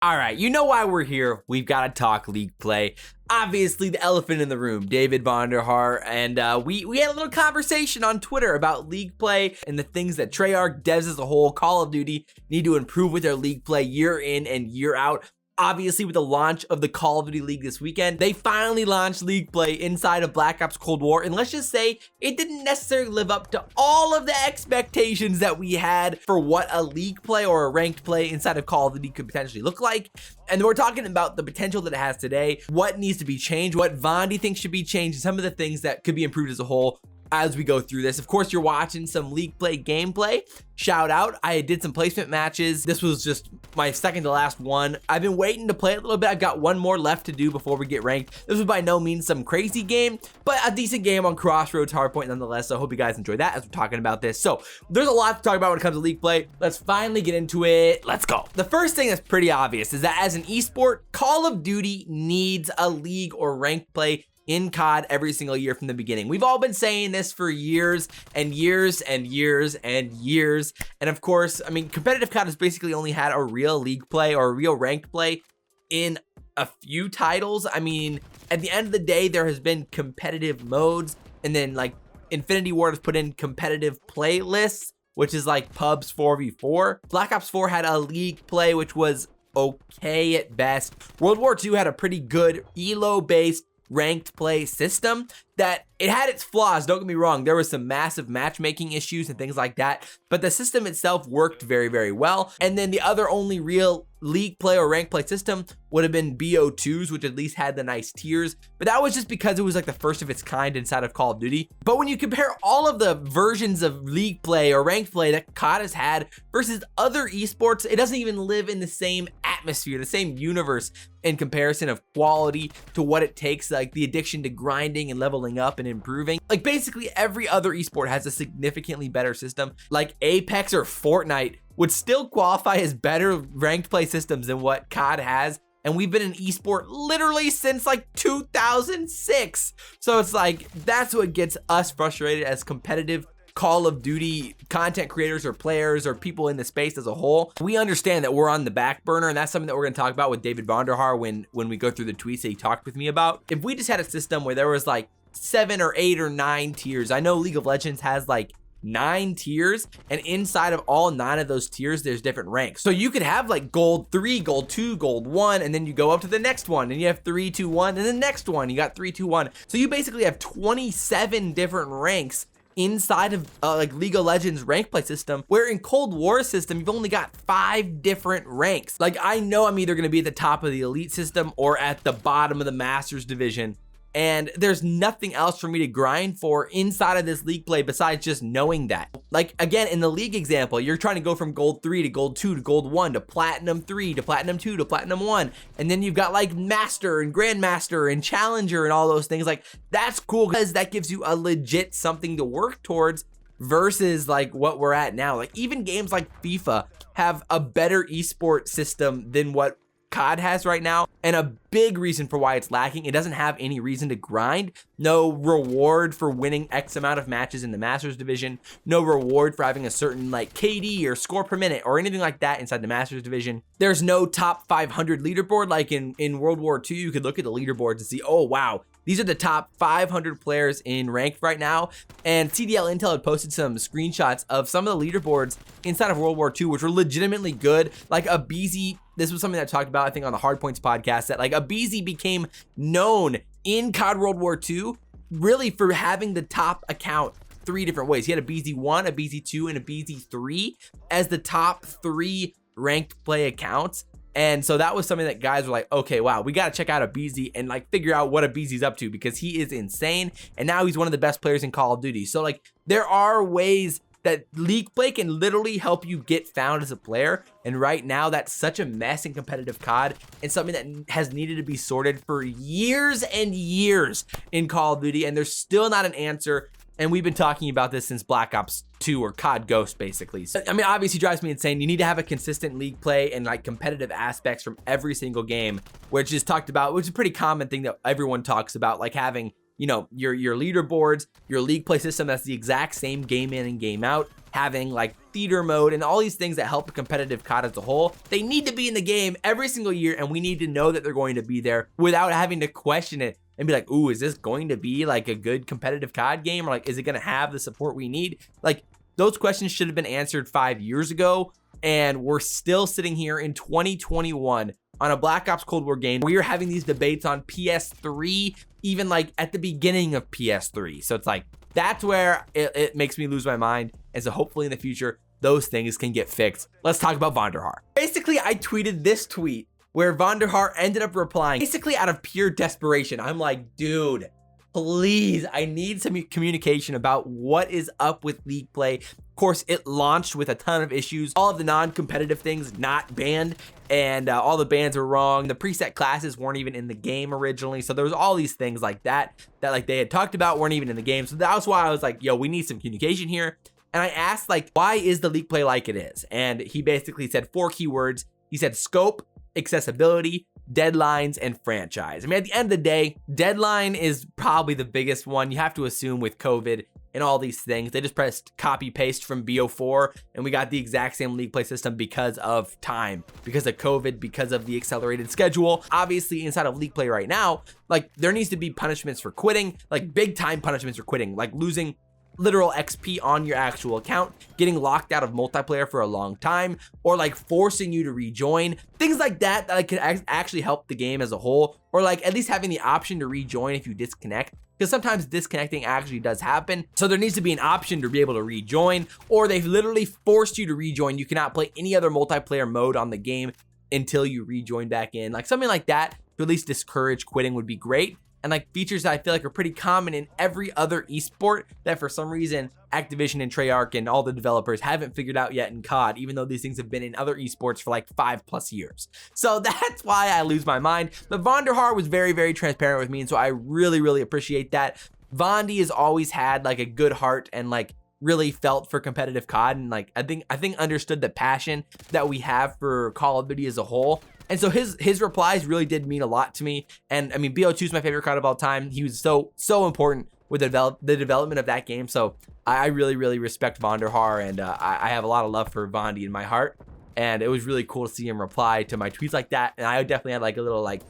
All right, you know why we're here. We've got to talk league play. Obviously, the elephant in the room, David Vonderhaar, and we had a little conversation on Twitter about league play and the things that Treyarch, devs as a whole, Call of Duty need to improve with their league play year in and year out. Obviously, with the launch of the Call of Duty League this weekend, they finally launched league play inside of Black Ops Cold War, and let's just say it didn't necessarily live up to all of the expectations that we had for what a league play or a ranked play inside of Call of Duty could potentially look like. And we're talking about the potential that it has today, what needs to be changed, what Vondi thinks should be changed, and some of the things that could be improved as a whole as we go through this. Of course, you're watching some league play gameplay. Shout out, I did some placement matches. This was just my second to last one. I've been waiting to play it a little bit. I've got one more left to do before we get ranked. This was by no means some crazy game, but a decent game on Crossroads Hardpoint nonetheless. So I hope you guys enjoy that as we're talking about this. So there's a lot to talk about when it comes to league play. Let's finally get into it. Let's go. The first thing that's pretty obvious is that as an esport, Call of Duty needs a league or ranked play in COD every single year from the beginning. We've all been saying this for years and years and years and years. And of course, I mean, competitive COD has basically only had a real league play or a real ranked play in a few titles. I mean, at the end of the day, there has been competitive modes, and then like Infinity Ward has put in competitive playlists, which is like pubs 4v4. Black Ops 4 had a league play, which was okay at best. World War II had a pretty good elo-based ranked play system that it had its flaws. Don't get me wrong, there was some massive matchmaking issues and things like that, but the system itself worked very, very well. And then the other only real league play or rank play system would have been BO2s, which at least had the nice tiers, but that was just because it was like the first of its kind inside of Call of Duty. But when you compare all of the versions of league play or ranked play that COD has had versus other esports, it doesn't even live in the same atmosphere, the same universe in comparison of quality to what it takes, like the addiction to grinding and leveling up and improving. Like basically every other esport has a significantly better system. Like Apex or Fortnite would still qualify as better ranked play systems than what COD has. And we've been an esport literally since like 2006. So it's like, that's what gets us frustrated as competitive Call of Duty content creators or players or people in the space as a whole. We understand that we're on the back burner, and that's something that we're going to talk about with David Vonderhaar when we go through the tweets that he talked with me about. If we just had a system where there was like 7 or 8 or 9 tiers, I know League of Legends has like 9 tiers, and inside of all 9 of those tiers there's different ranks. So you could have like gold 3, gold 2, gold 1, and then you go up to the next one and you have 3, 2, 1, and the next one you got 3, 2, 1. So you basically have 27 different ranks inside of like League of Legends rank play system, where in Cold War system you've only got 5 different ranks. Like I know I'm either going to be at the top of the elite system or at the bottom of the Masters division, and there's nothing else for me to grind for inside of this league play besides just knowing that. Like again, in the league example, you're trying to go from gold 3 to gold 2 to gold 1 to platinum 3 to platinum 2 to platinum 1, and then you've got like master and grandmaster and challenger and all those things. Like that's cool because that gives you a legit something to work towards versus like what we're at now. Like even games like FIFA have a better esport system than what COD has right now, and a big reason for why it's lacking, it doesn't have any reason to grind. No reward for winning X amount of matches in the Masters division, no reward for having a certain like KD or score per minute or anything like that inside the Masters division. There's no top 500 leaderboard like in World War II. You could look at the leaderboards and see, oh wow, these are the top 500 players in ranked right now. And CDL Intel had posted some screenshots of some of the leaderboards inside of World War II, which were legitimately good. Like Abezy, this was something that I talked about, I think, on the Hardpoints podcast, that like Abezy became known in COD World War II really for having the top account 3 different ways. He had Abezy 1, Abezy 2, and Abezy 3 as the top 3 ranked play accounts. And so that was something that guys were like, okay, wow, we got to check out Abezy and like figure out what Abezy's up to, because he is insane. And now he's one of the best players in Call of Duty. So like there are ways that league play can literally help you get found as a player. And right now that's such a mess in competitive COD, and something that has needed to be sorted for years and years in Call of Duty. And there's still not an answer. And we've been talking about this since Black Ops 2 or COD Ghost, basically. So, I mean, obviously drives me insane. You need to have a consistent league play and like competitive aspects from every single game, which is talked about, which is a pretty common thing that everyone talks about, like having you know, your leaderboards, your league play system that's the exact same game in and game out, having like theater mode and all these things that help a competitive COD as a whole. They need to be in the game every single year, and we need to know that they're going to be there without having to question it and be like, ooh, is this going to be like a good competitive COD game? Or like, is it going to have the support we need? Like, those questions should have been answered 5 years ago, and we're still sitting here in 2021 on a Black Ops Cold War game. We are having these debates on PS3, even like at the beginning of PS3. So it's like, that's where it makes me lose my mind. And so hopefully in the future, those things can get fixed. Let's talk about Vonderhaar. Basically, I tweeted this tweet where Vonderhaar ended up replying, basically out of pure desperation. I'm like, dude, please, I need some communication about what is up with League Play. Of course, it launched with a ton of issues. All of the non-competitive things not banned, and all the bans were wrong. The preset classes weren't even in the game originally. So there was all these things like that like they had talked about weren't even in the game. So that was why I was like, yo, we need some communication here. And I asked, like, why is the League Play like it is? And he basically said 4 keywords. He said scope, accessibility, deadlines, and franchise. I mean, at the end of the day, deadline is probably the biggest one. You have to assume with COVID and all these things, they just pressed copy paste from BO4 and we got the exact same League Play system because of time, because of COVID, because of the accelerated schedule. Obviously inside of League Play right now, like, there needs to be punishments for quitting, like big time punishments for quitting, like losing literal XP on your actual account, getting locked out of multiplayer for a long time, or like forcing you to rejoin, things like that like could actually help the game as a whole, or like at least having the option to rejoin if you disconnect, because sometimes disconnecting actually does happen. So there needs to be an option to be able to rejoin, or they've literally forced you to rejoin. You cannot play any other multiplayer mode on the game until you rejoin back in. Like something like that to at least discourage quitting would be great. And like features that I feel like are pretty common in every other esport that for some reason Activision and Treyarch and all the developers haven't figured out yet in COD, even though these things have been in other esports for like 5+ years. So that's why I lose my mind. But Vonderhaar was very, very transparent with me, and so I really, really appreciate that. Vondi has always had like a good heart and like really felt for competitive COD, and like I think understood the passion that we have for Call of Duty as a whole. And so his replies really did mean a lot to me. And I mean, BO2 is my favorite COD of all time. He was so important with the development of that game. So I really, really respect Vonderhaar, and I have a lot of love for Vondi in my heart. And it was really cool to see him reply to my tweets like that. And I definitely had like a little like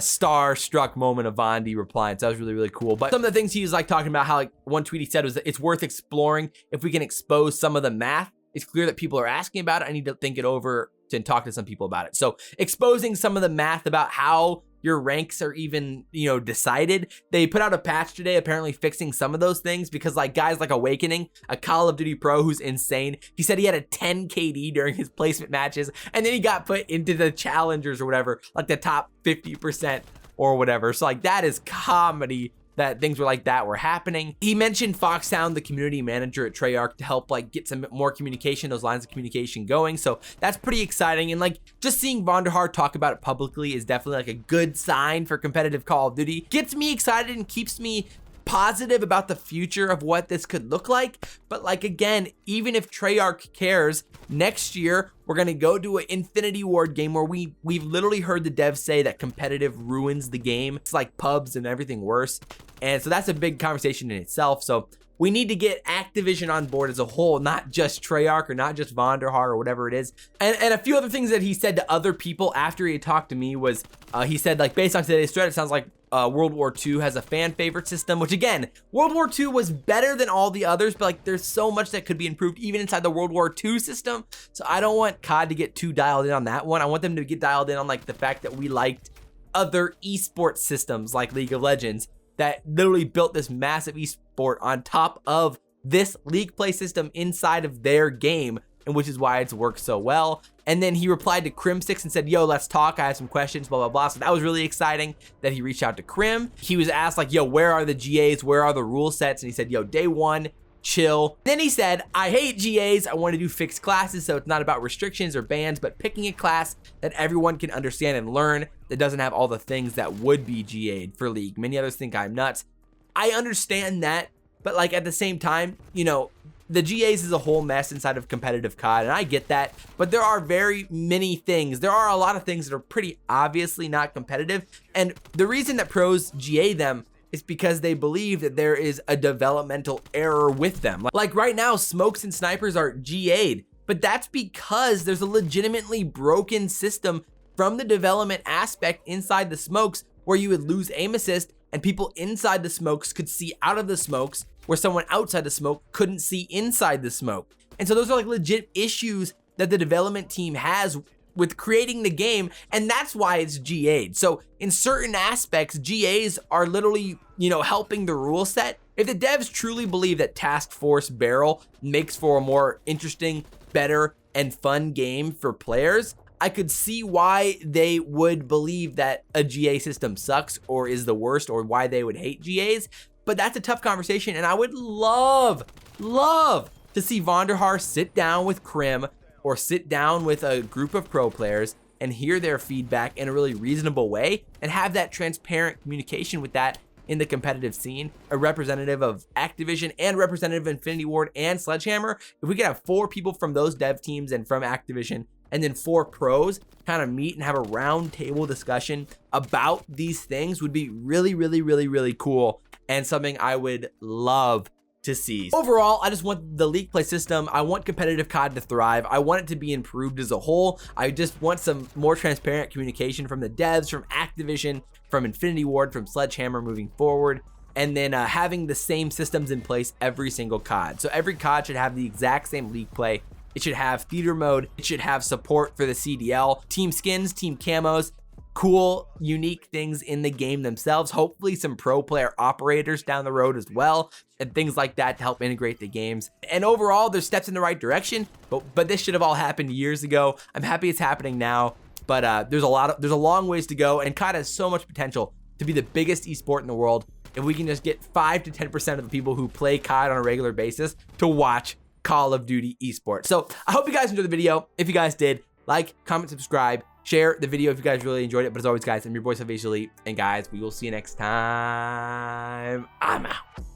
star-struck moment of Vondi replying. So that was really, really cool. But some of the things he was like talking about, how like one tweet he said was that it's worth exploring if we can expose some of the math. It's clear that people are asking about it. I need to think it over and talk to some people about it. So exposing some of the math about how your ranks are even, you know, decided. They put out a patch today apparently fixing some of those things, because like guys like Awakening, a Call of Duty pro who's insane, he said he had a 10 KD during his placement matches, and then he got put into the challengers or whatever, like the top 50% or whatever. So like that is comedy that things were like that were happening. He mentioned Foxhound, the community manager at Treyarch, to help like get some more communication, those lines of communication going. So that's pretty exciting. And like just seeing Vonderhaar talk about it publicly is definitely like a good sign for competitive Call of Duty. Gets me excited and keeps me positive about the future of what this could look like. But like, again, even if Treyarch cares, next year we're going to go to an Infinity Ward game where we've literally heard the devs say that competitive ruins the game. It's like pubs and everything worse. And so that's a big conversation in itself. So we need to get Activision on board as a whole, not just Treyarch or not just Vonderhaar or whatever it is. And a few other things that he said to other people after he talked to me was, he said, like, based on today's thread, it sounds like World War II has a fan favorite system, which again, World War II was better than all the others, but like there's so much that could be improved even inside the World War II system. So I don't want COD to get too dialed in on that one. I want them to get dialed in on like the fact that we liked other esports systems like League of Legends that literally built this massive esport on top of this League Play system inside of their game, and which is why it's worked so well. And then he replied to Crimsix and said, yo, let's talk. I have some questions, blah, blah, blah. So that was really exciting that he reached out to Crim. He was asked like, yo, where are the GAs? Where are the rule sets? And he said, yo, day one, chill. Then he said, I hate GAs. I want to do fixed classes. So it's not about restrictions or bans, but picking a class that everyone can understand and learn that doesn't have all the things that would be GA'd for League. Many others think I'm nuts. I understand that, but like at the same time, you know, the GAs is a whole mess inside of competitive COD, and I get that, but there are very many things. There are a lot of things that are pretty obviously not competitive, and the reason that pros GA them it's because they believe that there is a developmental error with them. Like right now, smokes and snipers are GA'd, but that's because there's a legitimately broken system from the development aspect inside the smokes where you would lose aim assist and people inside the smokes could see out of the smokes where someone outside the smoke couldn't see inside the smoke. And so those are like legit issues that the development team has with creating the game, and that's why it's GA'd. So in certain aspects, GAs are literally, helping the rule set. If the devs truly believe that Task Force Barrel makes for a more interesting, better, and fun game for players, I could see why they would believe that a GA system sucks or is the worst, or why they would hate GAs. But that's a tough conversation, and I would love to see Vonderhaar sit down with Crim or sit down with a group of pro players and hear their feedback in a really reasonable way and have that transparent communication with that in the competitive scene. A representative of Activision and representative of Infinity Ward and Sledgehammer, if we could have 4 people from those dev teams and from Activision and then 4 pros kind of meet and have a round table discussion about these things, would be really cool and something I would love to see. Overall, I just want the league play system. I want competitive COD to thrive. I want it to be improved as a whole. I just want some more transparent communication from the devs, from Activision, from Infinity Ward, from Sledgehammer moving forward, and then having the same systems in place every single COD. So every COD should have the exact same league play. It should have theater mode. It should have support for the CDL, team skins, team camos, cool, unique things in the game themselves, hopefully some pro player operators down the road as well, and things like that to help integrate the games. And overall, there's steps in the right direction, but this should have all happened years ago. I'm happy it's happening now, but there's a long ways to go, and COD has so much potential to be the biggest esport in the world if we can just get 5 to 10% of the people who play COD on a regular basis to watch Call of Duty esports. So I hope you guys enjoyed the video. If you guys did, like, comment, subscribe, share the video if you guys really enjoyed it. But as always, guys, I'm your boy Faze, and guys, we will see you next time. I'm out.